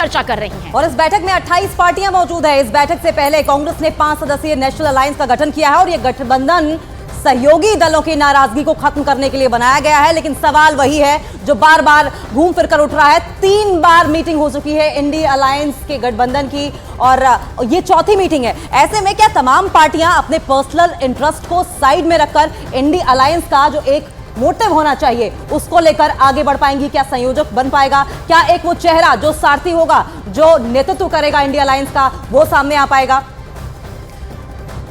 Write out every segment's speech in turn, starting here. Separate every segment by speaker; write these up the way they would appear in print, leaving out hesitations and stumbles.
Speaker 1: चर्चा कर रही हैं।
Speaker 2: और इस बैठक में 28 पार्टियां मौजूद है। इस बैठक से पहले कांग्रेस ने 5 सदस्यीय नेशनल अलायंस का गठन किया है और यह गठबंधन सहयोगी दलों की नाराजगी को खत्म करने के लिए बनाया गया है। लेकिन सवाल वही है जो बार बार घूम फिर कर उठ रहा है। 3 बार मीटिंग हो चुकी है इंडी अलायंस के गठबंधन की और ये चौथी मीटिंग है। ऐसे में क्या तमाम पार्टियां अपने पर्सनल इंटरेस्ट को साइड में रखकर इंडी अलायंस का जो एक मोटिव होना चाहिए उसको लेकर आगे बढ़ पाएंगी? क्या संयोजक बन पाएगा? क्या एक वो चेहरा जो सारथी होगा, जो नेतृत्व करेगा इंडी अलायंस का, वो सामने आ पाएगा?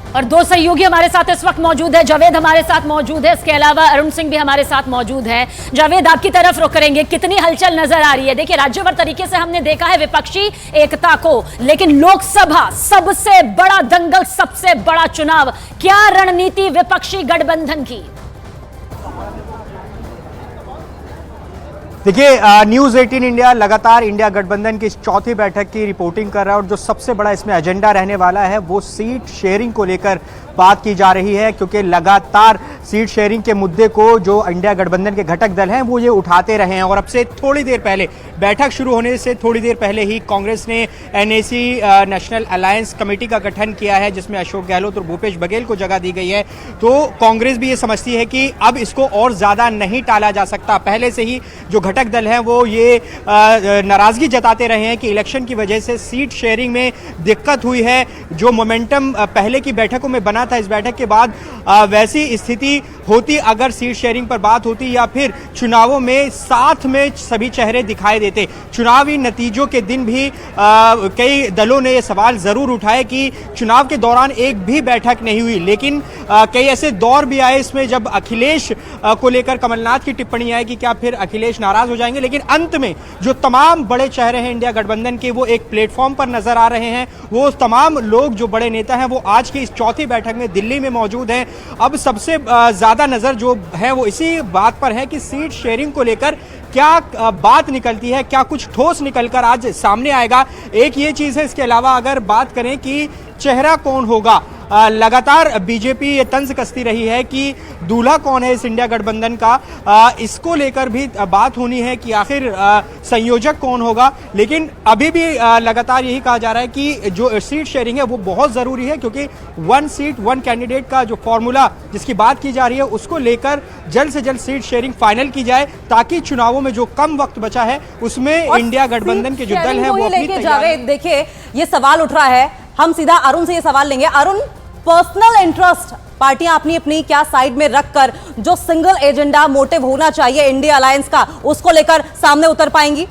Speaker 1: और 2 सहयोगी हमारे साथ इस वक्त मौजूद है। जावेद हमारे साथ मौजूद है, इसके अलावा अरुण सिंह भी हमारे साथ मौजूद है। जावेद, आपकी तरफ रुख करेंगे, कितनी हलचल नजर आ रही है? देखिए, राज्यभर तरीके से हमने देखा है विपक्षी एकता को, लेकिन लोकसभा सबसे बड़ा दंगल, सबसे बड़ा चुनाव, क्या रणनीति विपक्षी गठबंधन की?
Speaker 3: देखिए, न्यूज़ 18 इंडिया लगातार इंडिया गठबंधन की इस चौथी बैठक की रिपोर्टिंग कर रहा है और जो सबसे बड़ा इसमें एजेंडा रहने वाला है वो सीट शेयरिंग को लेकर बात की जा रही है, क्योंकि लगातार सीट शेयरिंग के मुद्दे को जो इंडिया गठबंधन के घटक दल हैं वो ये उठाते रहे हैं। और अब से थोड़ी देर पहले, बैठक शुरू होने से थोड़ी देर पहले ही कांग्रेस ने एनएसी नेशनल अलायंस कमेटी का गठन किया है, जिसमें अशोक गहलोत और भूपेश बघेल को जगह दी गई है। तो कांग्रेस भी ये समझती है कि अब इसको और ज्यादा नहीं टाला जा सकता। पहले से ही जो घटक दल हैं वो ये नाराजगी जताते रहे हैं कि इलेक्शन की वजह से सीट शेयरिंग में दिक्कत हुई है। जो मोमेंटम पहले की बैठकों में बना था, इस बैठक के बाद वैसी स्थिति होती अगर सीट शेयरिंग पर बात होती या फिर चुनावों में साथ में सभी चेहरे दिखाई देते। चुनावी नतीजों के दिन भी कई दलों ने यह सवाल जरूर उठाए कि चुनाव के दौरान एक भी बैठक नहीं हुई, लेकिन कई ऐसे दौर भी आए इसमें जब अखिलेश को लेकर कमलनाथ की टिप्पणी आई कि क्या फिर अखिलेश नाराज हो जाएंगे। लेकिन अंत में जो तमाम बड़े चेहरे हैं इंडिया गठबंधन के, वो एक प्लेटफॉर्म पर नजर आ रहे हैं। वो तमाम लोग जो बड़े नेता हैं वो आज की इस चौथी बैठक में दिल्ली में मौजूद हैं। अब सबसे ज्यादा नजर जो है वो इसी बात पर है कि सीट शेयरिंग को लेकर क्या बात निकलती है, क्या कुछ ठोस निकलकर आज सामने आएगा। एक ये चीज है, इसके अलावा अगर बात करें कि चेहरा कौन होगा, लगातार बीजेपी ये तंज कसती रही है कि दूल्हा कौन है इस इंडिया गठबंधन का, इसको लेकर भी बात होनी है कि आखिर संयोजक कौन होगा। लेकिन अभी भी लगातार यही कहा जा रहा है कि जो सीट शेयरिंग है वो बहुत ज़रूरी है, क्योंकि 1 सीट 1 कैंडिडेट का जो फॉर्मूला जिसकी बात की जा रही है उसको लेकर जल्द से जल्द सीट शेयरिंग फाइनल की जाए, ताकि चुनावों में जो कम वक्त बचा है उसमें इंडिया गठबंधन के जो दल है वो अपनी तैयारी।
Speaker 2: देखिए, ये सवाल उठ रहा है, हम सीधा अरुण से ये सवाल लेंगे। अरुण, पर्सनल इंटरेस्ट पार्टियां अपनी अपनी क्या साइड में रखकर जो सिंगल एजेंडा मोटिव होना चाहिए इंडिया अलायंस का, उसको लेकर सामने उतर पाएंगी?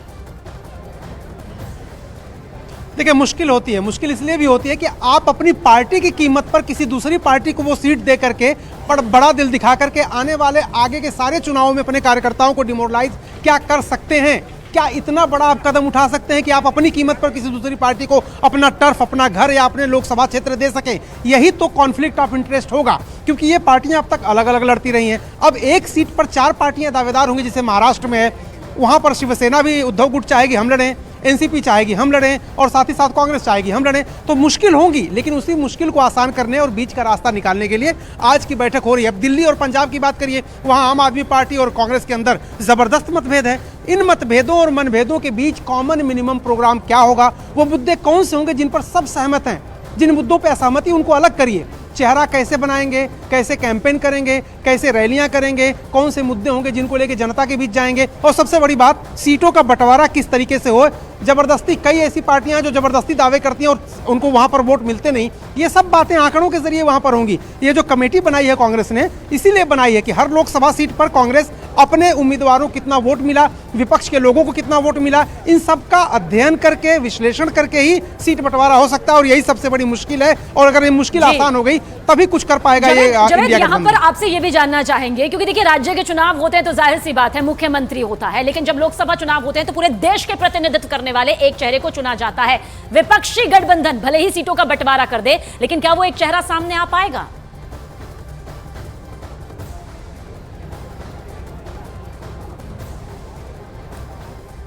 Speaker 4: देखिए, मुश्किल होती है। मुश्किल इसलिए भी होती है कि आप अपनी पार्टी की कीमत पर किसी दूसरी पार्टी को वो सीट दे करके बड़ा दिल दिखा करके आने वाले आगे के सारे चुनावों में अपने कार्यकर्ताओं को डिमोरलाइज क्या कर सकते हैं? क्या इतना बड़ा आप कदम उठा सकते हैं कि आप अपनी कीमत पर किसी दूसरी पार्टी को अपना टर्फ, अपना घर या अपने लोकसभा क्षेत्र दे सके? यही तो कॉन्फ्लिक्ट ऑफ इंटरेस्ट होगा, क्योंकि ये पार्टियां अब तक अलग अलग लड़ती रही हैं। अब एक सीट पर 4 पार्टियां दावेदार होंगी, जैसे महाराष्ट्र में है। वहां पर शिवसेना भी, उद्धव गुट चाहेगी हम लड़ें, एनसीपी चाहेगी हम लड़ें, और साथ ही साथ कांग्रेस चाहेगी हम लड़ें। तो मुश्किल होंगी, लेकिन उसी मुश्किल को आसान करने और बीच का रास्ता निकालने के लिए आज की बैठक हो रही है। अब दिल्ली और पंजाब की बात करिए, वहां आम आदमी पार्टी और कांग्रेस के अंदर जबरदस्त मतभेद है। इन मतभेदों और मनभेदों के बीच कॉमन मिनिमम प्रोग्राम क्या होगा, वो मुद्दे कौन से होंगे जिन पर सब सहमत हैं? जिन मुद्दों पर असहमति उनको अलग करिए। चेहरा कैसे बनाएंगे, कैसे कैंपेन करेंगे, कैसे रैलियां करेंगे, कौन से मुद्दे होंगे जिनको लेके जनता के बीच जाएंगे, और सबसे बड़ी बात, सीटों का बंटवारा किस तरीके से हो। जबरदस्ती, कई ऐसी पार्टियां जो जबरदस्ती दावे करती हैं और उनको वहां पर वोट मिलते नहीं। ये सब बातें आंकड़ों के जरिए वहां पर होंगी। ये जो कमेटी बनाई है कांग्रेस ने, इसीलिए बनाई है कि हर लोकसभा सीट पर कांग्रेस अपने उम्मीदवारों को कितना वोट मिला, विपक्ष के लोगों को कितना वोट मिला, इन सब का अध्ययन करके, विश्लेषण करके ही सीट बंटवारा हो सकता है। और यही सबसे बड़ी मुश्किल है, और अगर ये मुश्किल आसान हो गई तभी कुछ कर पाएगा ये इंडिया गठबंधन।
Speaker 1: यहाँ पर आपसे ये भी जानना चाहेंगे, क्योंकि देखिए, राज्य के चुनाव होते हैं तो जाहिर सी बात है मुख्यमंत्री होता है, लेकिन जब लोकसभा चुनाव होते हैं तो पूरे देश के प्रतिनिधित्व करने वाले एक चेहरे को चुना जाता है। विपक्षी गठबंधन भले ही सीटों का बंटवारा कर दे, लेकिन क्या वो एक चेहरा सामने आ पाएगा?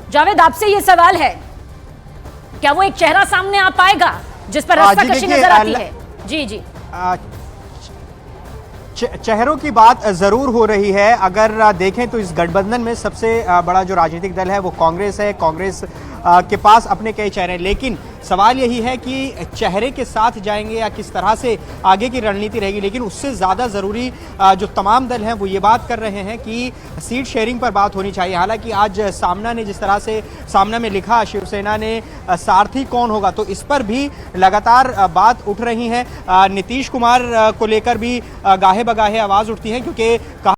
Speaker 1: जावेद, आपसे ये सवाल है, क्या वो एक चेहरा सामने आ पाएगा जिस पर रस्साकशी नजर आती है? जी जी,
Speaker 3: चेहरों की बात जरूर हो रही है। अगर देखें तो इस गठबंधन में सबसे बड़ा जो राजनीतिक दल है वो कांग्रेस है। कांग्रेस के पास अपने कई चेहरे, लेकिन सवाल यही है कि चेहरे के साथ जाएंगे या किस तरह से आगे की रणनीति रहेगी। लेकिन उससे ज़्यादा ज़रूरी जो तमाम दल हैं वो ये बात कर रहे हैं कि सीट शेयरिंग पर बात होनी चाहिए। हालांकि आज सामना ने जिस तरह से सामना में लिखा शिवसेना ने सारथी कौन होगा, तो इस पर भी लगातार बात उठ रही है। नीतीश कुमार को लेकर भी गाहे बगाहे आवाज़ उठती है, क्योंकि